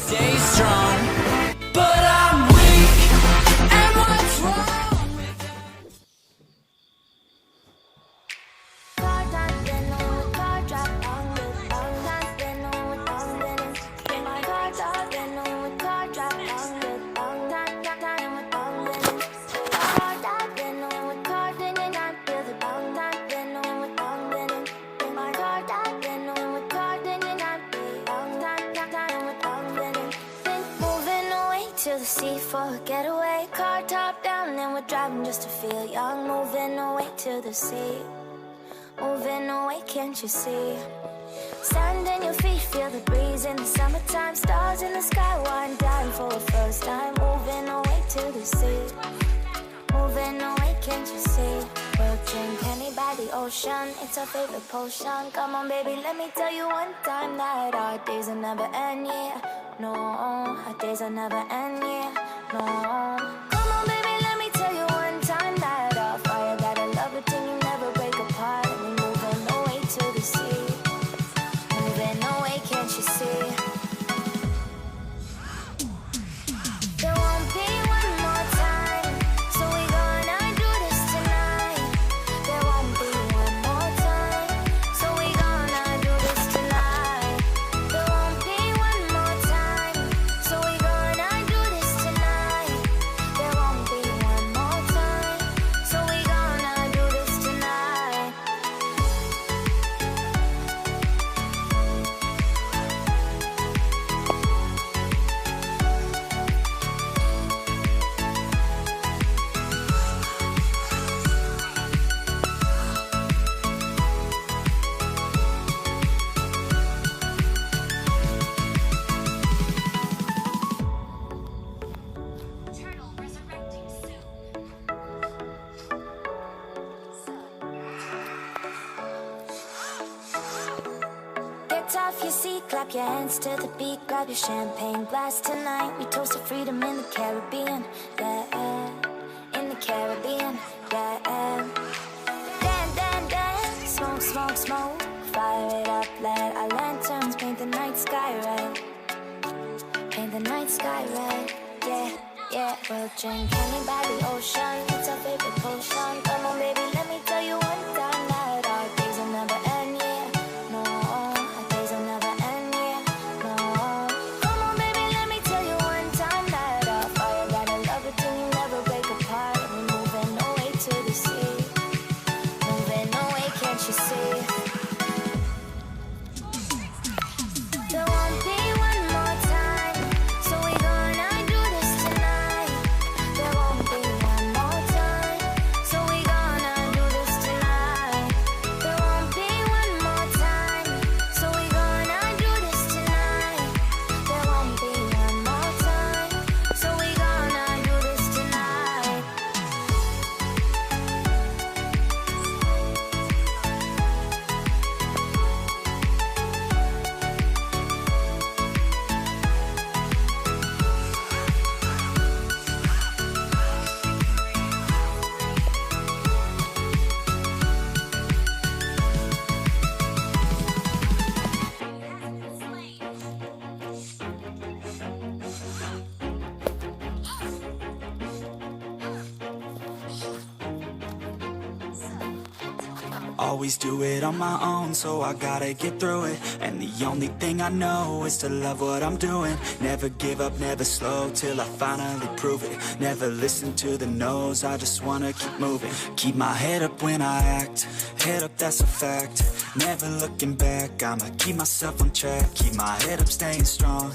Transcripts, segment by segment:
stay strong, but I'm weak. And what's wrong with you? To the sea for a getaway, car top down and we're driving just to feel young. Moving away to the sea, moving away, can't you see? Sand in your feet, feel the breeze in the summertime. Stars in the sky, wind down for a first time. Moving away to the sea, moving away, can't you see? We'll drink honey by the ocean, it's our favorite potion. Come on baby, let me tell you one time that our days will never end, yeah. No, our days will never end, yeah. No. Come on baby, let me tell you one time that our fire got a love it till you never break apart. And we're moving away to the sea, moving away, can't you see? There won't be one more time, so we gonna do this tonight. There won't be one more time, so we gonna do this tonight. There won't be one more time, so we gonna do this tonight. There won't be one more time, so we gonna do this tonight. Turtle resurrecting soon. Get off your seat, clap your hands to the beat, grab your champagne glass tonight. We toast to freedom in the Caribbean, yeah, in the Caribbean, yeah. Dan, dan, dan, smoke, smoke, smoke, fire it up, let our lanterns paint the night sky red. Paint the night sky red, yeah, yeah. We'll drink honey by the ocean, it's our favorite potion. Come on baby, let me tell you one time that our days will never end, yeah. No, our days will never end, yeah. No. Come on baby, let me tell you one time that our fire got a love it till you never break apart. And we're moving away to the sea, moving away, can't you see? There won't be one more time, so we gonna do this tonight. There won't be one more time, so we gonna do this tonight. There won't be one more time, so we gonna do this tonight. There won't be one more time, so we gonna do this tonight. Always do it on my own, so I gotta get through it. And the only thing I know is to love what I'm doing. Never give up, never slow, till I finally prove it. Never listen to the no's, I just wanna keep moving. Keep my head up when I act, head up, that's a fact. Never looking back, I'ma keep myself on track. Keep my head up, staying strong,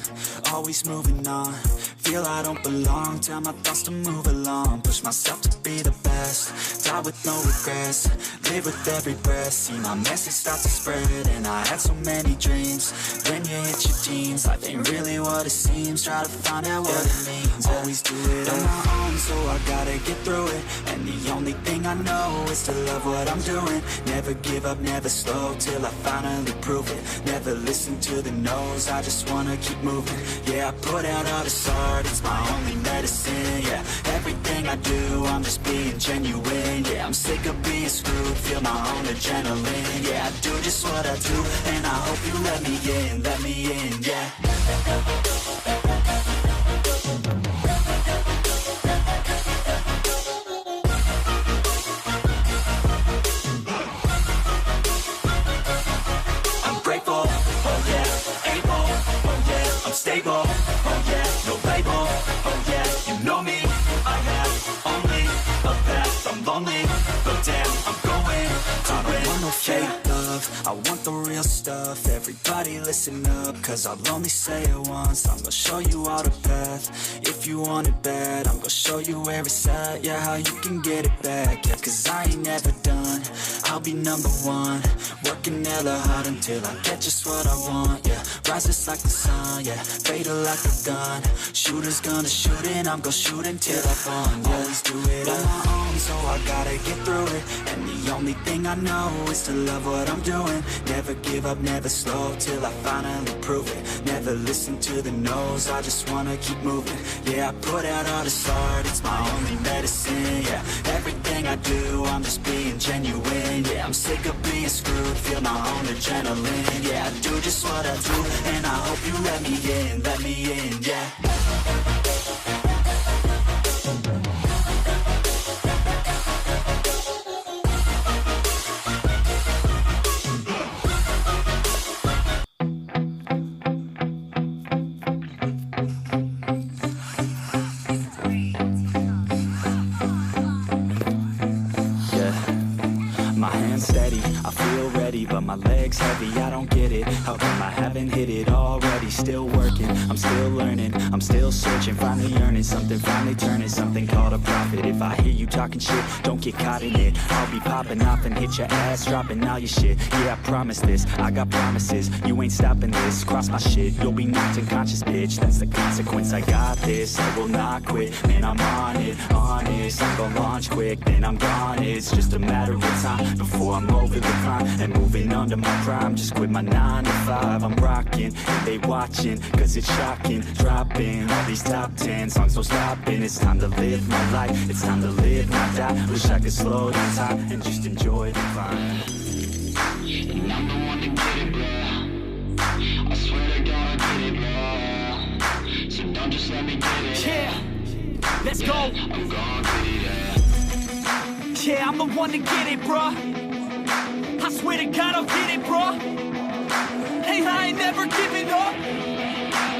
always moving on. Feel I don't belong, tell my thoughts to move along. Push myself to be the best, die with no regrets. Live with every breath, see my message start to spread. And I had so many dreams, when you hit your teens, life ain't really what it seems. Try to find out what it means. Always do it on my own, so I gotta get through it. And the only thing I know is to love what I'm doing. Never give up, never slow, till I finally prove it. Never listen to the no's, I just wanna keep moving. Yeah, I put out all this art, it's my only medicine. Yeah, everything I do, I'm just being genuine. Yeah, I'm sick of being screwed, feel my own adrenaline. Yeah, I do just what I do, and I hope you let me in, yeah. fake love, I want the real stuff. Everybody listen up, cause I'll only say it once. I'm gonna show you all the path. If you want it bad, I'm gonna show you where it's at. Yeah, how you can get it back. Yeah, cause I ain't never done, I'll be number one. Working hella hard until I get just what I want. Yeah, rises like the sun, yeah, fatal like a gun. Shooters gonna shoot and I'm gonna shoot until I fall. Yeah, always do it on my own, so I gotta get through it. And the only thing I know is to love what I'm doing. Never give up, never slow, till I finally prove it. Never listen to the no's, I just wanna keep moving. Yeah, I put out all this art, it's my only medicine. Yeah, everything I do, I'm just being genuine. Yeah, I'm sick of being screwed, feel my own adrenaline. Yeah, I do just what I do, and I hope you let me in, yeah. But my legs heavy, I don't get it. How come I haven't hit it already? Still working, I'm still learning, I'm still searching. Finally earning something, finally turning something called a profit. If I hear you talking shit, don't get caught in it. I'll be popping off and hit your ass, dropping all your shit. Yeah, I promise this, I got promises. You ain't stopping this, cross my shit, you'll be knocked unconscious, bitch. That's the consequence, I got this, I will not quit. Man, I'm on it, honest. I'm gonna launch quick, then I'm gone. It's just a matter of time before I'm over the climb and moving under my prime. Just quit my 9 to 5, I'm rocking, and they watching, cause it's shocking. Dropping all these top 10 songs, no stopping. It's time to live my life, it's time to live, not die. Wish I could slow down time and just enjoy the climb. And I'm the one to get it, bro. I swear to God I get it, bro. So don't just let me get it. Yeah, let's go. I'm gonna get it, yeah. I'm the one to get it, bro. I swear to God I'll get it, bro. Hey, I ain't never giving up.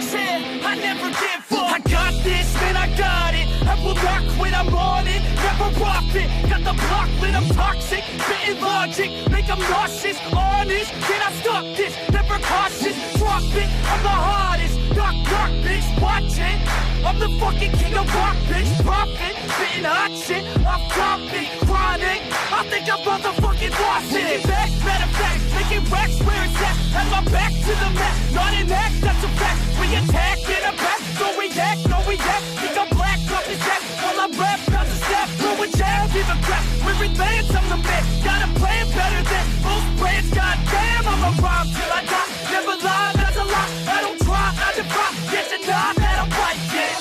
Said I never give up. I got this, man, I got it. I will not quit, I'm on it. Never off it. Got the block lit, I'm toxic. Spitting logic, make them nauseous. Honest, can I stop this? Never cautious, drop it. I'm the hardest. Knock, knock, bitch, watch it. I'm the fucking king of rock, bitch. Profit, spitting hot shit. Off topic, chronic. I think I'm motherfucking lost it. Back, matter of fact, making racks where it's at. Have my back to the mat, not an act, that's a fact. We attack in a back, so we act, no we act. Think I'm black, up his act. While I rap, not to step, throw a jab, give a crap. We're advanced, I'm the man. Got a plan better than most brands. Goddamn, I'm a rhyme till I die. Never lie, that's a lie. I don't try, I defy. Get to die, that I'm right, yeah.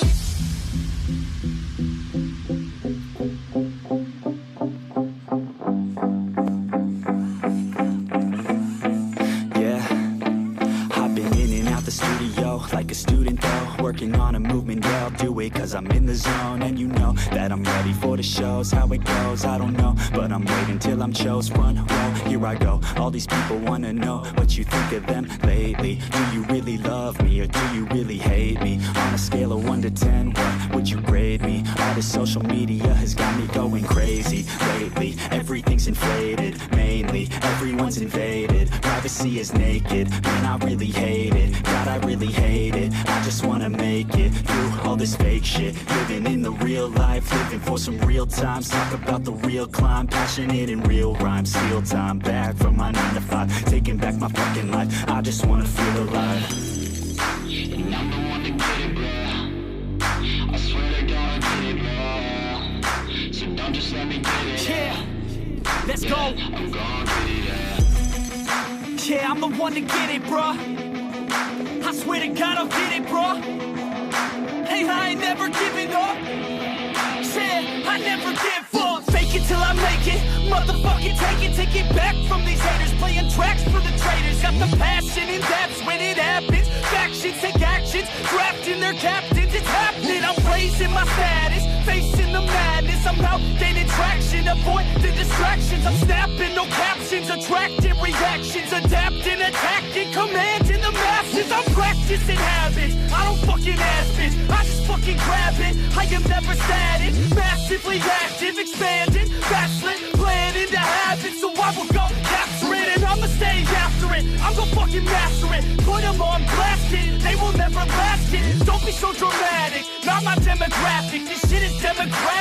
Like a student though, working on a movement, yeah, I'll do it cause I'm in the zone. And you know that I'm ready for the shows. How it goes, I don't know, but I'm waiting till I'm chose. Front row, here I go. All these people wanna know what you think of them lately. Do you really love me or do you really hate me? On a scale of 1 to 10, what would you grade me? All this social media has got me going crazy lately. Everything's inflated, mainly everyone's invaded. Privacy is naked, man, I really hate it. God, I really hate it. I just wanna make it through all this fake shit. Living in the real life, living for some real times. Talk about the real climb, passionate in real rhymes. Steal time back from my 9 to 5, taking back my fucking life. I just wanna feel alive. and I'm the one to get it, bro. I swear to God I get it, bro. So don't just let me get it. Yeah, let's go. I'm gonna get it, yeah. I'm the one to get it, bro. I swear to God I'll get it, bro. Hey, I ain't never giving up. Said I never give up. Fake it till I make it. Motherfucking take it back from these haters. Playing tracks for the traitors. Got the passion and that's when it happens. Factions take actions, drafting their captains. It's happening. I'm raising my status, facing the madness. I'm out gaining traction, avoid the distractions. I'm snapping, no captions, attracting reactions, adapting, attacking, commanding the masses. I'm practicing habits, I don't fucking ask it, I just fucking grab it. I am never static, massively active, expanding, backslid, planning to have it. So I will go capture I'm gon' fucking master it. Put them on blast, kid. They will never last, kid. Don't be so dramatic, not my demographic. This shit is democratic.